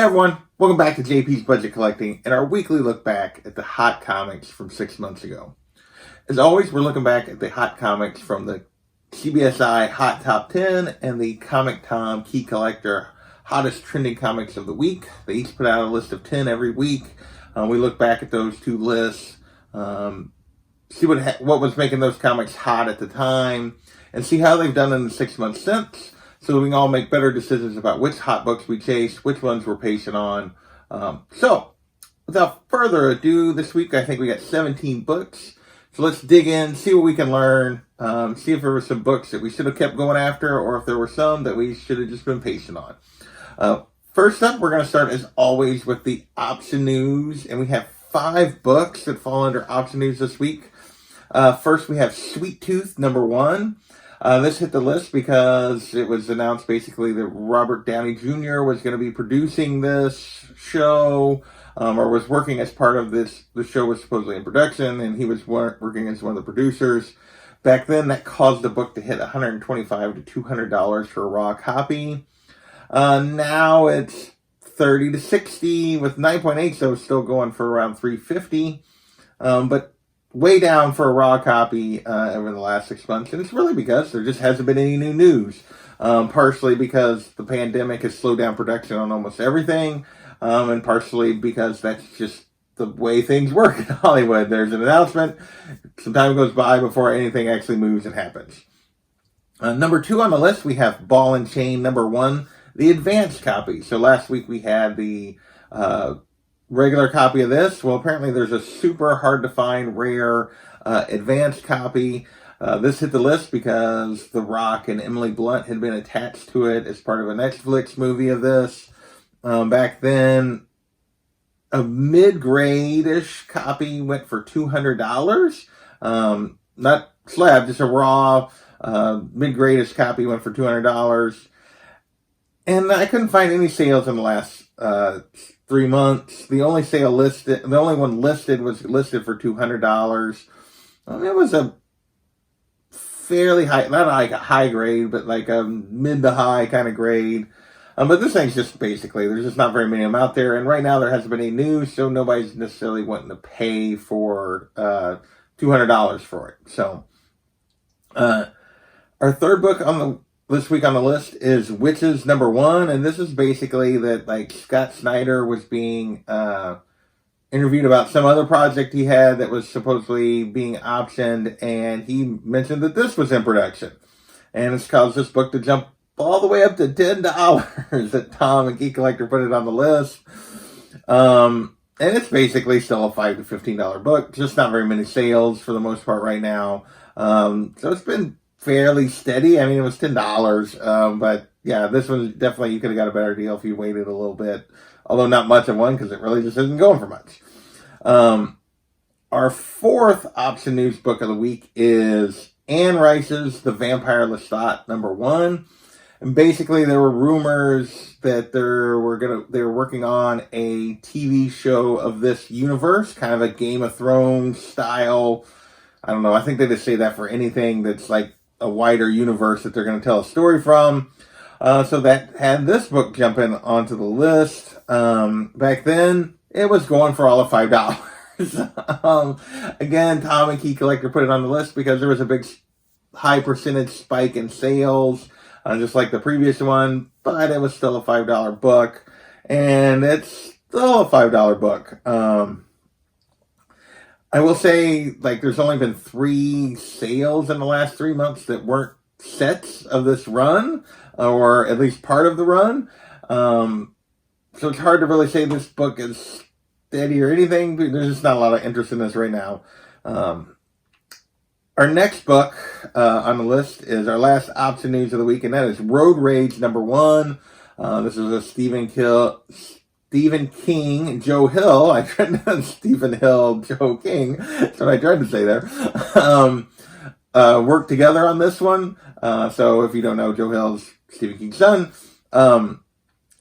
everyone, welcome back to JP's Budget Collecting and our weekly look back at the hot comics from 6 months ago. As always, we're looking back at the hot comics from the CBSI Hot Top 10 and the Comic Tom Key Collector Hottest Trending Comics of the Week. They each put out a list of 10 every week. We look back at those two lists, see what was making those comics hot at the time, and see how they've done in the 6 months since, so we can all make better decisions about which hot books we chase, which ones we're patient on. So, without further ado, this week I think we got 17 books. So let's dig in, see what we can learn, see if there were some books that we should have kept going after, or if there were some that we should have just been patient on. First up, we're going to start, as always, with the option news, and we have 5 books that fall under option news this week. First, we have Sweet Tooth, #1. This hit the list because it was announced basically that Robert Downey Jr. was going to be producing this show, or was working as part of this. The show was supposedly in production, and he was working as one of the producers. Back then, that caused the book to hit $125 to $200 for a raw copy. Now it's $30 to $60 with 9.8, so it's still going for around $350. But way down for a raw copy over the last 6 months, and it's really because there just hasn't been any new news. Partially because the pandemic has slowed down production on almost everything, and partially because that's just the way things work in Hollywood. There's an announcement, some time goes by before anything actually moves and happens. #2 on the list, we have Ball and Chain #1, the advanced copy. So last week we had the regular copy of this. Well, apparently there's a super hard to find rare advanced copy. This hit the list because The Rock and Emily Blunt had been attached to it as part of a Netflix movie of this. Back then, a mid-grade-ish copy went for $200. Not slab, just a raw mid-grade-ish copy went for $200. And I couldn't find any sales in the last 3 months. The only one listed was listed for $200. It was a fairly high, not like a high grade, but like a mid to high kind of grade. But this thing's just basically, there's just not very many of them out there. And right now there hasn't been any news, so nobody's necessarily wanting to pay for $200 for it. So, our third book this week on the list is Witches #1, and this is basically that, like, Scott Snyder was being interviewed about some other project he had that was supposedly being optioned, and he mentioned that this was in production. And it's caused this book to jump all the way up to $10 that Tom and Key Collector put it on the list. And it's basically still a $5 to $15 book, just not very many sales for the most part right now. So it's been fairly steady. I mean, it was $10, but yeah, this one definitely, you could have got a better deal if you waited a little bit, although not much of one because it really just isn't going for much. Our fourth option news book of the week is Anne Rice's The Vampire Lestat #1, and basically there were rumors that they were working on a TV show of this universe, kind of a Game of Thrones style. I don't know. I think they just say that for anything that's like a wider universe that they're going to tell a story from. So that had this book jumping onto the list. Back then, it was going for all of $5. Again, Tom and Key Collector put it on the list because there was a big high percentage spike in sales, just like the previous one, but it was still a $5 book, and it's still a $5 book. I will say, like, there's only been 3 sales in the last 3 months that weren't sets of this run, or at least part of the run. So it's hard to really say this book is steady or anything. There's just not a lot of interest in this right now. Our next book on the list is our last option news of the week, and that is Road Rage #1. This is a Stephen King, Joe Hill. I tried to Stephen Hill, Joe King. That's what I tried to say there. Worked together on this one. So if you don't know, Joe Hill's Stephen King's son.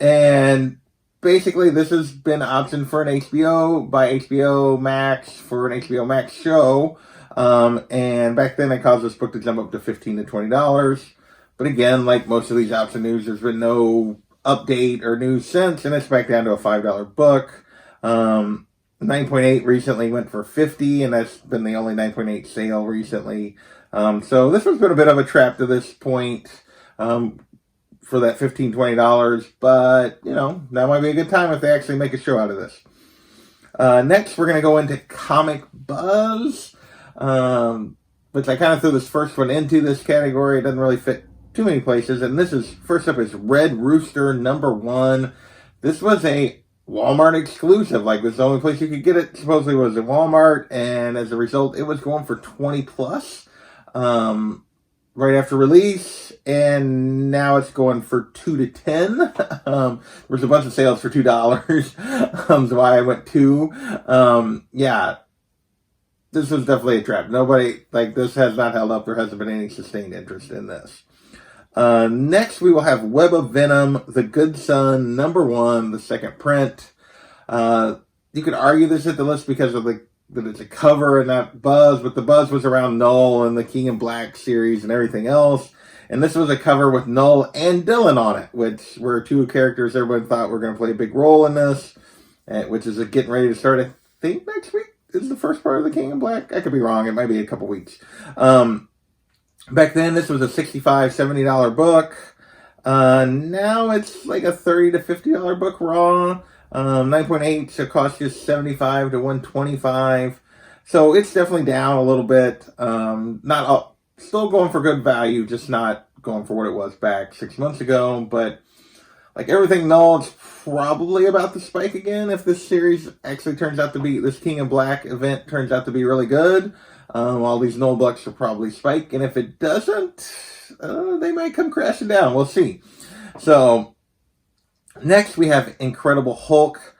And basically this has been optioned for an HBO by HBO Max for an HBO Max show. And back then it caused this book to jump up to $15 to $20. But again, like most of these option news, there's been no update or news since, and it's back down to a $5 book. 9.8 recently went for $50, and that's been the only 9.8 sale recently. So this one's been a bit of a trap to this point for that $15-20, but, you know, that might be a good time if they actually make a show out of this. Next, we're going to go into Comic Buzz, which I kind of threw this first one into this category. It doesn't really fit too many places, and this is, first up is Red Rooster #1. This was a Walmart exclusive. Like, this is the only place you could get it, supposedly, was at Walmart, and as a result, it was going for 20 plus right after release, and now it's going for 2 to 10. There was a bunch of sales for $2, that's why I went 2. Yeah, this was definitely a trap. Nobody, like, this has not held up. There hasn't been any sustained interest in this. Next, we will have Web of Venom, The Good Son, #1, the second print. You could argue this hit the list because of that it's a cover and not buzz, but the buzz was around Null and the King in Black series and everything else. And this was a cover with Null and Dylan on it, which were 2 characters everyone thought were going to play a big role in this, which is getting ready to start, I think, next week is the first part of the King in Black. I could be wrong. It might be a couple weeks. Back then, this was a $65, $70 book. Now it's like a $30 to $50 book raw. 9.8 should cost you $75 to $125. So it's definitely down a little bit. Not up, still going for good value, just not going for what it was back 6 months ago. But like everything Null, it's probably about to spike again if this series actually turns out to be, this King in Black event turns out to be really good. All these Null books will probably spike, and if it doesn't, they might come crashing down. We'll see. So, next we have Incredible Hulk,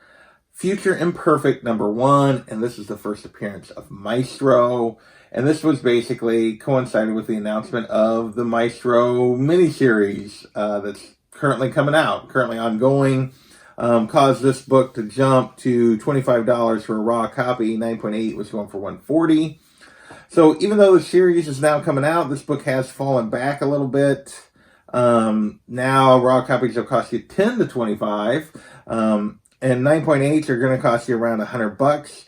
Future Imperfect #1, and this is the first appearance of Maestro, and this was basically coincided with the announcement of the Maestro miniseries that's currently coming out, currently ongoing. Caused this book to jump to $25 for a raw copy. 9.8 was going for $140. So even though the series is now coming out, this book has fallen back a little bit. Now raw copies will cost you $10 to $25, and 9.8s are going to cost you around $100.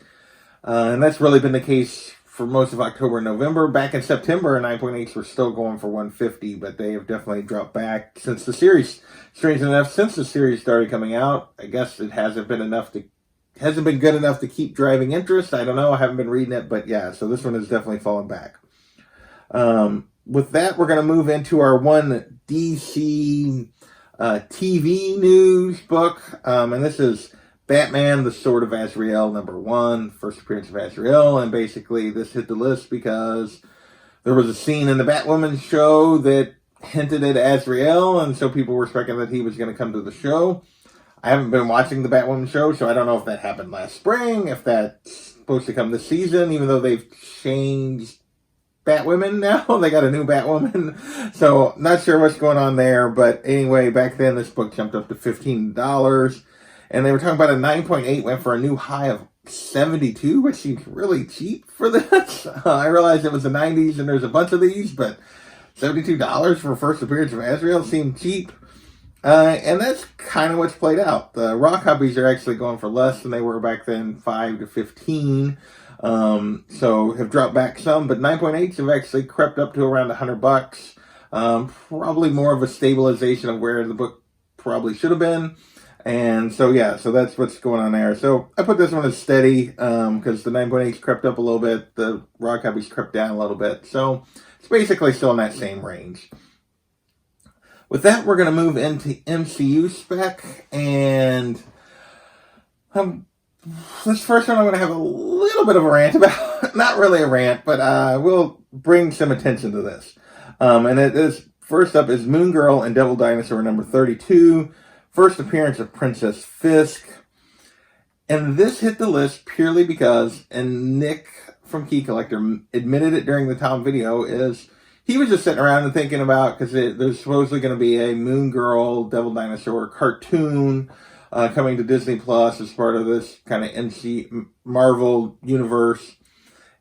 And that's really been the case for most of October and November. Back in September, 9.8s were still going for $150, but they have definitely dropped back since the series. Strangely enough, since the series started coming out, I guess it hasn't been good enough to keep driving interest. I don't know. I haven't been reading it, but yeah, so this one has definitely fallen back. With that, we're going to move into our one DC TV news book, and this is Batman, The Sword of Azrael #1, first appearance of Azrael, and basically this hit the list because there was a scene in the Batwoman show that hinted at Azrael, and so people were speculating that he was going to come to the show. I haven't been watching the Batwoman show, so I don't know if that happened last spring, if that's supposed to come this season, even though they've changed Batwomen now. They got a new Batwoman, so not sure what's going on there, but anyway, back then this book jumped up to $15, and they were talking about a 9.8 went for a new high of 72, which seems really cheap for this. I realized it was the 90s and there's a bunch of these, but $72 for first appearance of Azrael seemed cheap. And that's kind of what's played out. The raw copies are actually going for less than they were back then, 5 to 15. So have dropped back some, but 9.8s have actually crept up to around $100. Probably more of a stabilization of where the book probably should have been. And so, yeah, so that's what's going on there. So I put this one as steady, because the 9.8s crept up a little bit. The raw copies crept down a little bit. So it's basically still in that same range. With that, we're going to move into MCU spec, and this first one I'm going to have a little bit of a rant about. Not really a rant, but we'll bring some attention to this. And it is, first up is Moon Girl and Devil Dinosaur #32, first appearance of Princess Fisk. And this hit the list purely because, and Nick from Key Collector admitted it during the Tom video, is he was just sitting around and thinking about, because there's supposedly going to be a Moon Girl, Devil Dinosaur cartoon coming to Disney Plus as part of this kind of MC Marvel universe.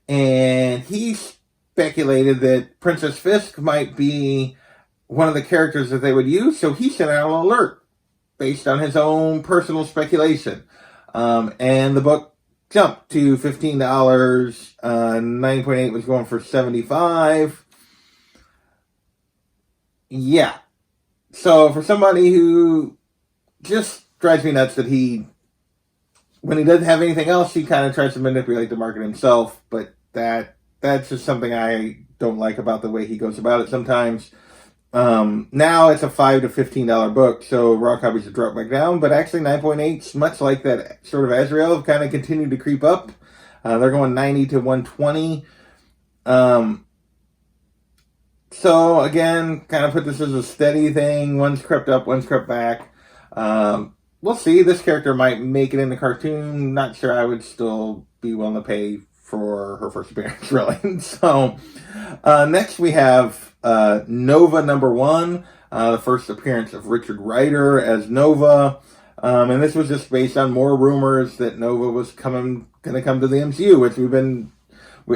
And he speculated that Princess Fisk might be one of the characters that they would use, so he sent out an alert based on his own personal speculation. And the book jumped to $15. 9.8 was going for $75. Yeah. So for somebody who just drives me nuts that when he doesn't have anything else, he kind of tries to manipulate the market himself. But that's just something I don't like about the way he goes about it sometimes. Now it's a $5 to $15 book, so raw copies have dropped back down, but actually 9.8, much like that sort of Azrael, have kind of continued to creep up. They're going 90 to 120. So again, kind of put this as a steady thing. One's crept up, one's crept back. We'll see. This character might make it in the cartoon. Not sure I would still be willing to pay for her first appearance, really. So next we have Nova #1, the first appearance of Richard Rider as Nova. And this was just based on more rumors that Nova was going to come to the MCU, which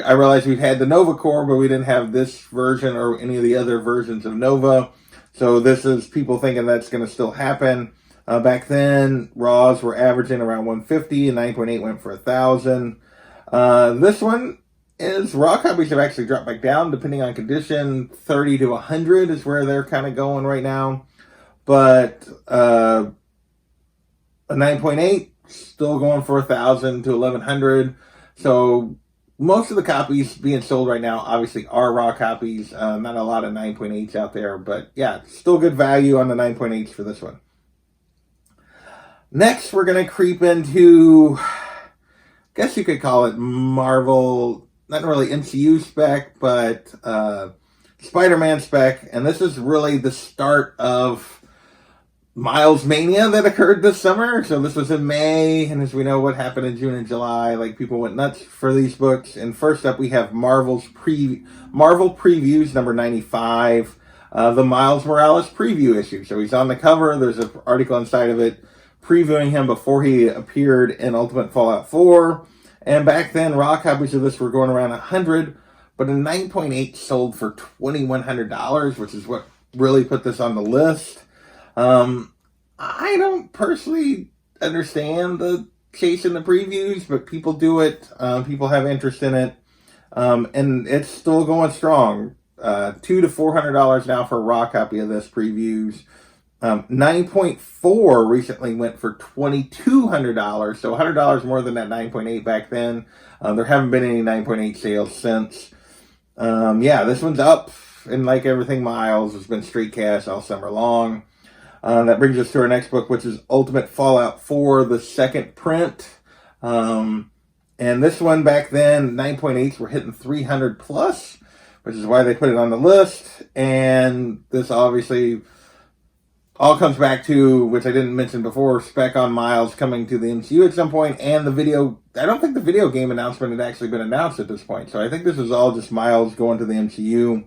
I realized we'd had the Nova Corps, but we didn't have this version or any of the other versions of Nova. So this is people thinking that's going to still happen. Back then, Raws were averaging around 150, and 9.8 went for 1,000. This one is raw copies have actually dropped back down depending on condition. 30 to 100 is where they're kind of going right now. But a 9.8 still going for 1,000 to 1,100. So most of the copies being sold right now obviously are raw copies. Not a lot of 9.8s out there, but yeah, still good value on the 9.8s for this one. Next, we're going to creep into, I guess you could call it Marvel, not really MCU spec, but Spider-Man spec. And this is really the start of Miles Mania that occurred this summer. So this was in May, and as we know what happened in June and July, like people went nuts for these books. And first up, we have Marvel Previews number 95, the Miles Morales preview issue. So he's on the cover. There's an article inside of it previewing him before he appeared in Ultimate Fallout 4. And back then, raw copies of this were going around 100, but a 9.8 sold for $2,100, which is what really put this on the list. I don't personally understand the chasing the previews, but people do it. People have interest in it. And it's still going strong. $200 to $400 now for a raw copy of this previews. 9.4 recently went for $2,200, so $100 more than that 9.8 back then. There haven't been any 9.8 sales since. This one's up, and like everything Miles, it's been straight cash all summer long. That brings us to our next book, which is Ultimate Fallout 4, the second print. And this one back then, 9.8s were hitting 300 plus, which is why they put it on the list. And this obviously all comes back to, which I didn't mention before, spec on Miles coming to the MCU at some point, and the video, I don't think the video game announcement had actually been announced at this point, so I think this is all just Miles going to the MCU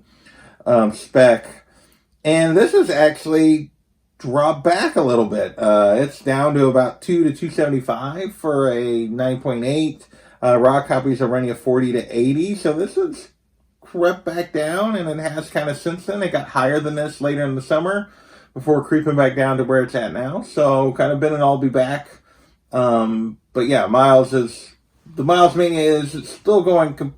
spec. And this is actually dropped back a little bit. It's down to about $200 to $275 for a 9.8. Raw copies are running at 40 to 80, so this is crept back down, and it has kind of since then. It got higher than this later in the summer, before creeping back down to where it's at now. So kind of been and I'll be back. But yeah, the Miles Mania is still going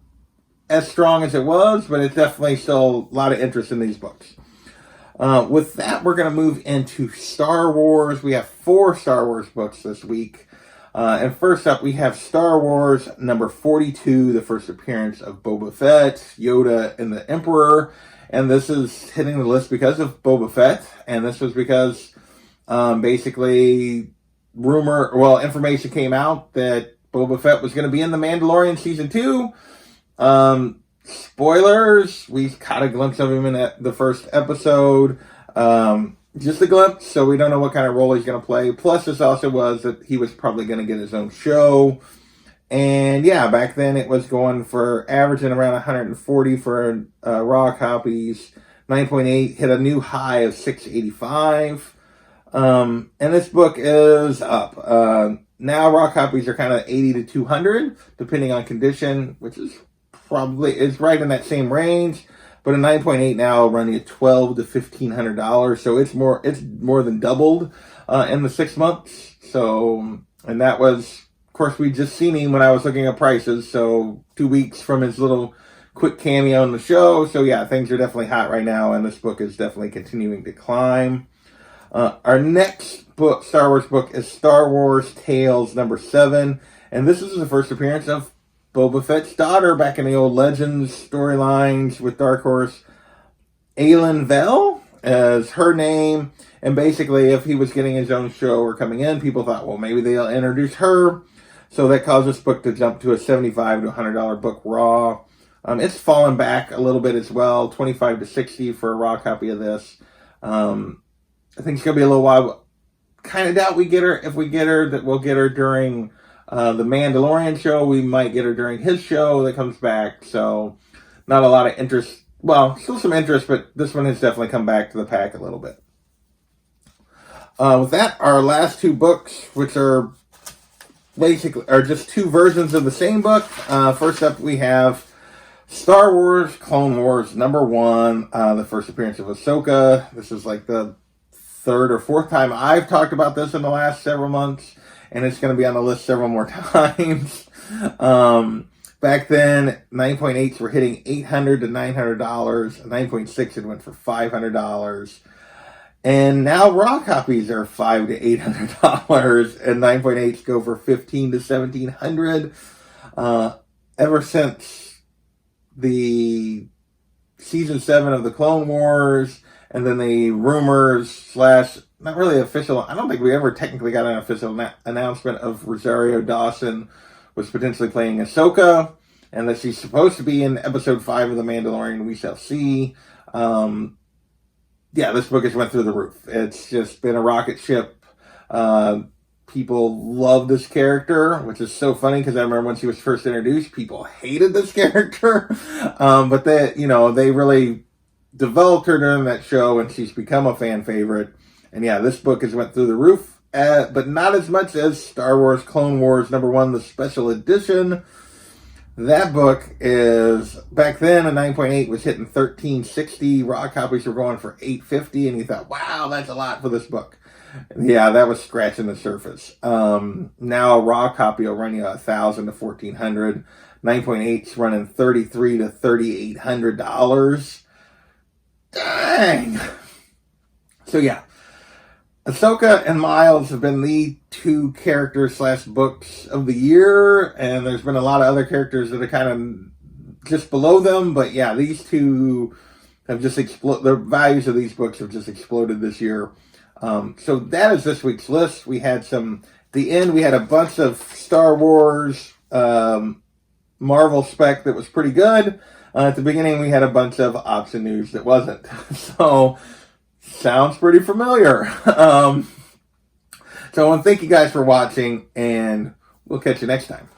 as strong as it was, but it's definitely still a lot of interest in these books. With that, we're going to move into Star Wars. We have 4 Star Wars books this week. And first up, we have Star Wars number 42, the first appearance of Boba Fett, Yoda, and the Emperor. And this is hitting the list because of Boba Fett. And this was because basically information came out that Boba Fett was going to be in The Mandalorian Season 2. Spoilers, we caught a glimpse of him in the first episode. Just a glimpse, so we don't know what kind of role he's going to play. Plus, this also was that he was probably going to get his own show. And yeah, back then it was going for averaging around 140 for raw copies. 9.8 hit a new high of 685. And this book is up. Now raw copies are kind of 80 to 200, depending on condition, which is right in that same range. But a 9.8 now will run you $1,200 to $1,500. So it's more than doubled in the 6 months. So, and that was, of course, we just seen him when I was looking at prices. So 2 weeks from his little quick cameo on the show. So yeah, things are definitely hot right now, and this book is definitely continuing to climb. Our next book, Star Wars book, is Star Wars Tales number 7. And this is the first appearance of Boba Fett's daughter back in the old Legends storylines with Dark Horse. Aelin Vel as her name. And basically, if he was getting his own show or coming in, people thought, well, maybe they'll introduce her. So that caused this book to jump to a $75 to $100 book raw. It's fallen back a little bit as well, $25 to $60 for a raw copy of this. I think it's going to be a little while. Kind of doubt we get her. If we get her, that we'll get her during the Mandalorian show. We might get her during his show that comes back. So not a lot of interest. Well, still some interest, but this one has definitely come back to the pack a little bit. With that, our last 2 books, which are basically are just 2 versions of the same book. First up, we have Star Wars Clone Wars number 1, the first appearance of Ahsoka. This is like the 3rd or 4th time I've talked about this in the last several months, and it's going to be on the list several more times. Back then, 9.8s were hitting $800 to $900. 9.6 it went for $500. And now raw copies are $500 to $800, and 9.8s go for $1,500 to $1,700. Ever since the season 7 of the Clone Wars, and then the rumors / not really official. I don't think we ever technically got an official announcement of Rosario Dawson was potentially playing Ahsoka, and that she's supposed to be in episode 5 of The Mandalorian. We shall see. Yeah, this book has went through the roof. It's just been a rocket ship. People love this character, which is so funny because I remember when she was first introduced, people hated this character. But they really developed her during that show, and she's become a fan favorite. And yeah, this book has went through the roof, but not as much as Star Wars Clone Wars number 1, the special edition. That book is, back then, a 9.8 was hitting $1,360. Raw copies were going for $850, and you thought, wow, that's a lot for this book. Yeah, that was scratching the surface. Now a raw copy will run you $1,000 to $1,400. 9.8's running $3,300 to $3,800. Dang. So yeah, Ahsoka and Miles have been the 2 characters / books of the year, and there's been a lot of other characters that are kind of just below them, but yeah, these 2 have just exploded. The values of these books have just exploded this year. So that is this week's list. We had at the end, we had a bunch of Star Wars, Marvel spec that was pretty good. At the beginning, we had a bunch of option news that wasn't. So, sounds pretty familiar. So I want to thank you guys for watching, and we'll catch you next time.